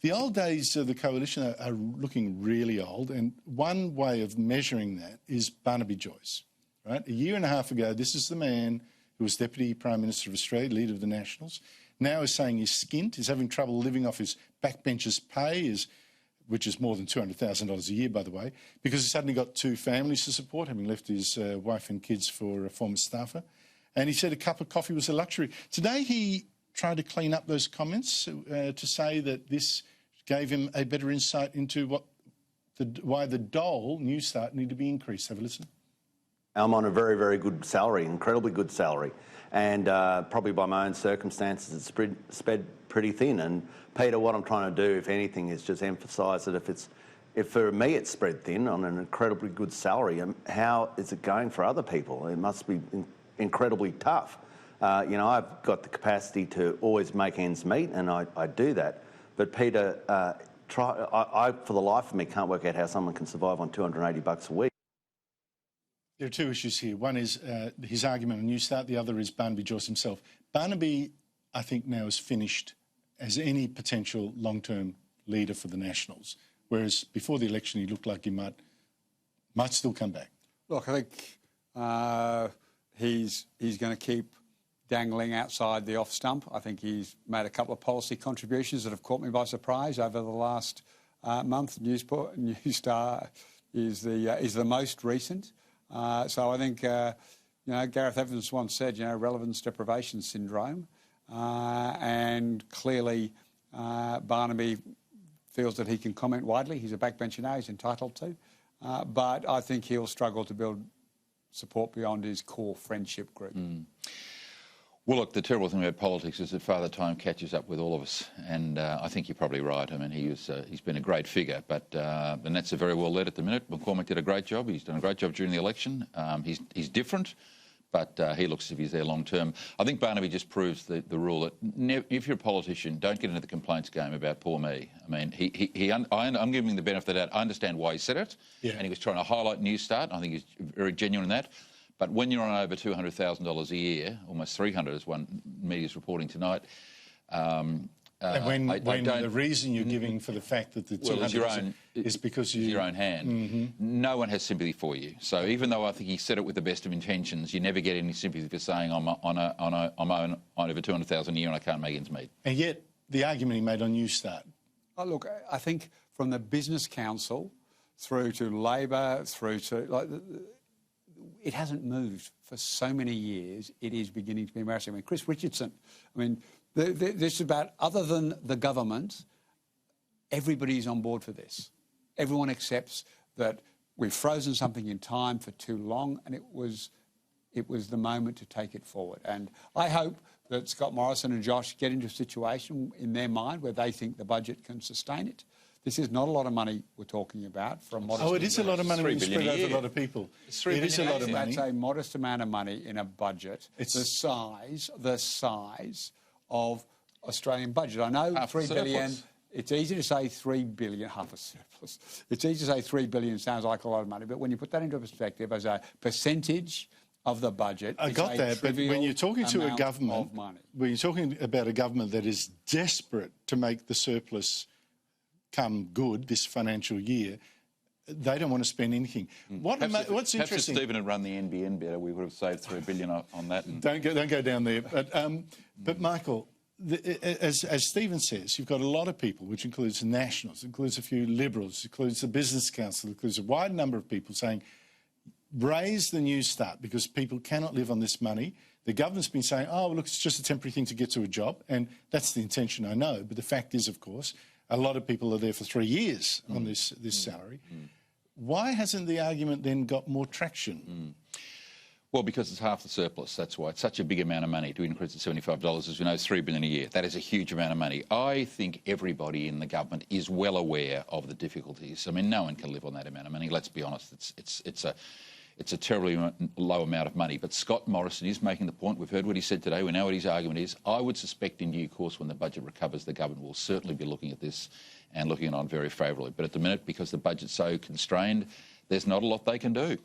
The old days of the coalition are looking really old, and one way of measuring that is Barnaby Joyce, right? A year and a half ago, this is the man who was Deputy Prime Minister of Australia, leader of the Nationals, now is saying he's skint, he's having trouble living off his backbencher's pay, which is more than $200,000 a year, by the way, because he's suddenly got 2 families to support, having left his wife and kids for a former staffer. And he said a cup of coffee was a luxury. Today he tried to clean up those comments to say that this gave him a better insight into why the dole, Newstart, need to be increased. Have a listen. I'm on a very, very good salary, incredibly good salary. And probably by my own circumstances, it's spread pretty thin. And Peter, what I'm trying to do, if anything, is just emphasise that if for me it's spread thin on an incredibly good salary, how is it going for other people? It must be incredibly tough. You know, I've got the capacity to always make ends meet, and I do that. But Peter, I for the life of me can't work out how someone can survive on $280 a week. There are 2 issues here. One is his argument on Newstart. The other is Barnaby Joyce himself. Barnaby, I think, now is finished as any potential long-term leader for the Nationals, whereas before the election he looked like he might still come back. Look, I think he's going to keep dangling outside the off stump. I think he's made a couple of policy contributions that have caught me by surprise over the last month. Newstart is the most recent. So I think, Gareth Evans once said, relevance deprivation syndrome. And clearly Barnaby feels that he can comment widely. He's a backbencher now, he's entitled to. But I think he'll struggle to build support beyond his core friendship group. Well, look, the terrible thing about politics is that Father Time catches up with all of us, and I think you're probably right. I mean, he's been a great figure, but the Nets are very well led at the minute. McCormick did a great job. He's done a great job during the election. He's different, but he looks as if he's there long term. I think Barnaby just proves the rule that if you're a politician, don't get into the complaints game about poor me. I mean, I'm giving him the benefit of the doubt. I understand why he said it, and he was trying to highlight Newstart. I think he's very genuine in that. But when you're on over $200,000 a year, almost 300, as one media's reporting tonight, and when the reason you're giving for the fact that the 200 is because it's your own hand, no one has sympathy for you. So even though I think he said it with the best of intentions, you never get any sympathy for saying I'm on over 200,000 a year and I can't make ends meet. And yet the argument he made on Newstart. Oh, look, I think from the Business Council through to Labor, through to it hasn't moved for so many years. It is beginning to be embarrassing. I mean, Chris Richardson, this is about, other than the government, everybody's on board for this. Everyone accepts that we've frozen something in time for too long, and it was the moment to take it forward. And I hope that Scott Morrison and Josh get into a situation in their mind where they think the budget can sustain it. This is not a lot of money we're talking about. It is a lot of money when you spread over a lot of people. It is a lot of money. That's a modest amount of money in a budget. It's the size of Australian budget. I know $3 billion. It's easy to say $3 billion, half a surplus. It's easy to say $3 billion sounds like a lot of money, but when you put that into perspective as a percentage of the budget, I got that, but when you're talking to a government, when you're talking about a government that is desperate to make the surplus come good this financial year, they don't want to spend anything. What's interesting? Perhaps if Stephen had run the NBN better, we would have saved $3 billion on that. Don't go down there. But Michael, as Stephen says, you've got a lot of people, which includes the Nationals, includes a few Liberals, includes the Business Council, includes a wide number of people saying, raise the Newstart because people cannot live on this money. The government's been saying, oh, look, it's just a temporary thing to get to a job, and that's the intention, I know. But the fact is, of course, a lot of people are there for 3 years on this salary. Why hasn't the argument then got more traction? Well, because it's half the surplus, that's why. It's such a big amount of money to increase to $75, as we know, it's $3 billion a year. That is a huge amount of money. I think everybody in the government is well aware of the difficulties. I mean, no one can live on that amount of money, let's be honest. It's a terribly low amount of money. But Scott Morrison is making the point. We've heard what he said today. We know what his argument is. I would suspect in due course when the budget recovers, the government will certainly be looking at this and looking at it on very favourably. But at the minute, because the budget's so constrained, there's not a lot they can do.